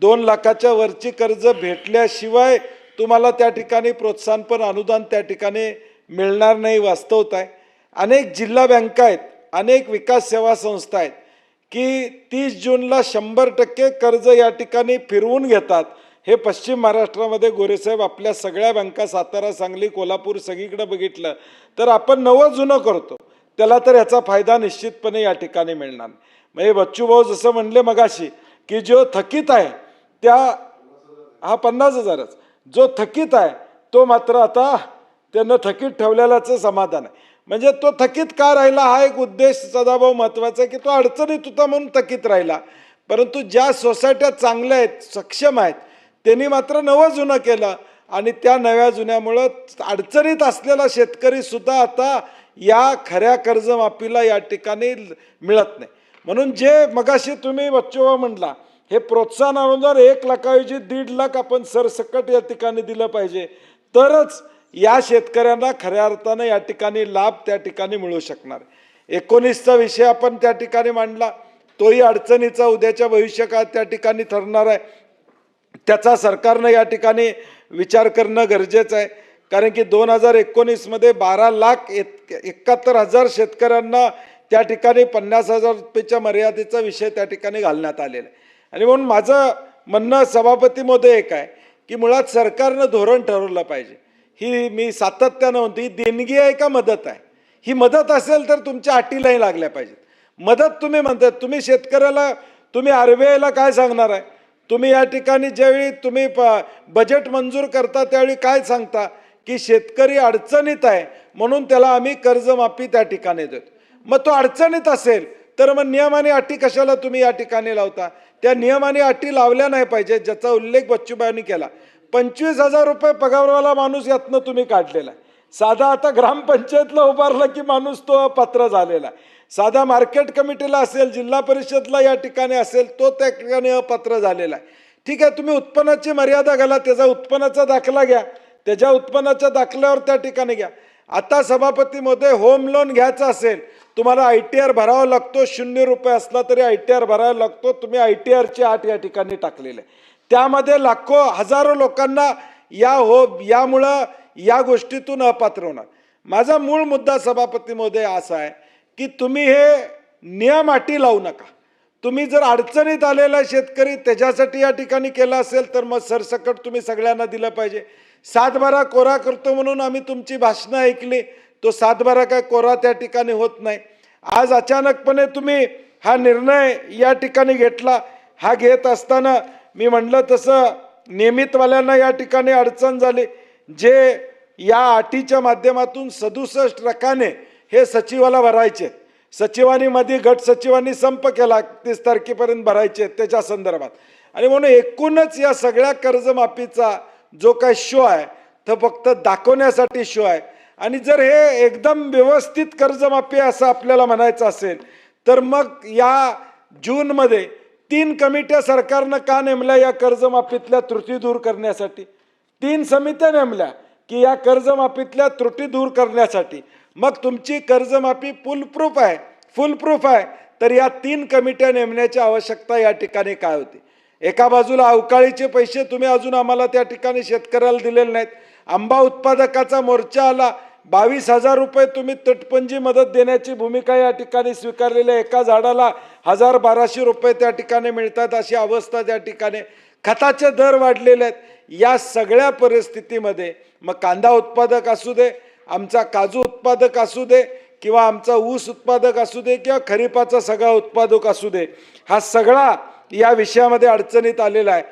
2 लाखाच्या वरची कर्ज भेटल्याशिवाय तुम्हाला त्या ठिकाणी प्रोत्साहनपर अनुदान त्या ठिकाणी मिळणार नाही। वास्तवत आहे अनेक जिल्हा बँका आहेत, अनेक विकास सेवा संस्था आहेत की 30 जूनला 100% कर्ज या ठिकाणी फिरवून घेतात। हे पश्चिम महाराष्ट्रामध्ये गोरेसाहेब आपल्या सगळ्या बँका सातारा, सांगली, कोल्हापूर सगळीकडे बघितलं तर आपण नवं जुनं करतो, त्याला तर याचा फायदा निश्चितपणे या ठिकाणी मिळणार। म्हणजे बच्चू भाऊ जसं म्हणले मगाशी की जो थकीत आहे त्या 50,000च, जो थकीत आहे तो मात्र आता त्यांना थकीत ठेवलेलाच समाधान आहे। म्हणजे तो थकीत का राहिला हा एक उद्देश सदाभाऊ महत्त्वाचा आहे की तो अडचणीत होता म्हणून थकीत राहिला, परंतु ज्या सोसायट्या चांगल्या आहेत, सक्षम आहेत, त्यांनी मात्र नवं जुनं केलं आणि त्या नव्या जुन्यामुळं अडचणीत असलेला शेतकरी सुद्धा आता या खऱ्या कर्जमाफीला या ठिकाणी मिळत नाही। म्हणून जे मगाशी तुम्ही बच्चूभाऊ म्हटला हे प्रोत्साहन अनुदान 1 लाखाऐवजी 1.5 लाख आपण सरसकट या ठिकाणी दिलं पाहिजे, तरच या शेतकऱ्यांना खऱ्या अर्थाने या ठिकाणी लाभ त्या ठिकाणी मिळू शकणार। 19चा विषय आपण त्या ठिकाणी मांडला, तोही अडचणीचा उद्याच्या भविष्यकाळात त्या ठिकाणी ठरणार आहे। त्याचा सरकारनं या ठिकाणी विचार करणं गरजेचं आहे, कारण की 2019 मध्ये 12,71,000 शेतकऱ्यांना त्या ठिकाणी 50,000 रुपयाच्या मर्यादेचा विषय त्या ठिकाणी घालण्यात आलेला आहे। आणि म्हणून माझं म्हणणं सभापती महोदय एक आहे की मुळात सरकारनं धोरण ठरवलं पाहिजे। ही मी सातत्यानं म्हणतो, ही देणगी आहे का मदत आहे? ही मदत असेल तर तुमच्या अटीलाही लागल्या पाहिजेत। मदत तुम्ही म्हणतात, तुम्ही शेतकऱ्याला तुम्ही RBIला काय सांगणार आहे? तुम्ही या ठिकाणी ज्यावेळी तुम्ही बजेट मंजूर करता त्यावेळी काय सांगता की शेतकरी अडचणीत आहे म्हणून त्याला आम्ही कर्जमाफी त्या ठिकाणी देतो। मग तो अडचणीत असेल तर मग नियम आणि अटी कशाला तुम्ही या ठिकाणी लावता? त्या नियम आणि अटी लावल्या नाही पाहिजे, ज्याचा उल्लेख बच्चूभाऊंनी केला। 25,000 रुपये पगारवाला माणूस यातनं तुम्ही काढलेला आहे। साधा आता ग्रामपंचायतला उभारला की माणूस तो अपात्र झालेला आहे। साधा मार्केट कमिटीला असेल, जिल्हा परिषदला या ठिकाणी असेल, तो त्या ठिकाणी अपात्र झालेला आहे। ठीक आहे, तुम्ही उत्पन्नाची मर्यादा घाला, त्याचा उत्पन्नाचा दाखला घ्या, त्याच्या उत्पन्नाच्या दाखल्यावर त्या ठिकाणी घ्या। आता सभापती महोदय होम लोन घ्यायचं असेल तुम्हाला ITR भरावा लागतो, 0 रुपये असला तरी ITR भरावा लागतो। तुम्ही ITRची अट या ठिकाणी टाकलेली आहे, त्यामध्ये लाखो हजारो लोकांना यामुळं या गोष्टीतून अपात्र होणार। माझा मूळ मुद्दा सभापती महोदय असा आहे की तुम्ही हे नियम अटी लावू नका। तुम्ही जर अडचणीत आलेला शेतकरी त्याच्यासाठी या ठिकाणी केलं असेल तर मग सरसकट तुम्ही सगळ्यांना दिलं पाहिजे। 7/12 कोरा करतो म्हणून आम्ही तुमची भाषणं ऐकली, तो 7/12 काय कोरा त्या ठिकाणी होत नाही। आज अचानकपणे तुम्ही हा निर्णय या ठिकाणी घेतला। हा घेत असताना मी म्हणलं तसं नियमितवाल्यांना या ठिकाणी अडचण झाली। जे या अटीच्या माध्यमातून 67 रकाने हे सचिवाला भरायचे, सचिवांनी मध्ये गट सचिवांनी संप केला 31 तारखेपर्यंत भरायचे त्याच्या संदर्भात। आणि म्हणून एकूणच या सगळ्या कर्जमाफीचा जो काय शो आहे तो फक्त दाखवण्यासाठी शो आहे। आणि जर हे एकदम व्यवस्थित कर्जमाफी असं आपल्याला म्हणायचं असेल तर मग या जूनमध्ये 3 कमिट्या सरकारनं का नेमल्या या कर्जमाफीतल्या त्रुटी दूर करण्यासाठी? 3 समित्या नेमल्या की या कर्जमाफीतल्या त्रुटी दूर करण्यासाठी। मग तुमची कर्जमाफी फुल प्रूफ आहे तर या 3 कमिट्या नेमण्याची आवश्यकता या ठिकाणी काय होती? एका बाजूला अवकाळीचे पैसे तुम्ही अजून आम्हाला त्या ठिकाणी शेतकऱ्याला दिलेले नाहीत। आंबा उत्पादकाचा मोर्चा आला, 22,000 रुपये तुम्ही तटपुंजी मदत देण्याची भूमिका या ठिकाणी स्वीकारलेली आहे। एका झाडाला 1,000-1,200 रुपये त्या ठिकाणी मिळतात अशी अवस्था त्या ठिकाणी। खताचे दर वाढलेले आहेत। या सगळ्या परिस्थितीमध्ये मग कांदा उत्पादक असू दे, आमचा काजू उत्पादक असू दे किंवा आमचा ऊस उत्पादक असू दे किंवा खरीपाचा सगळा उत्पादक असू दे, हा सगळा या विषयामध्ये अडचणीत आलेला आहे।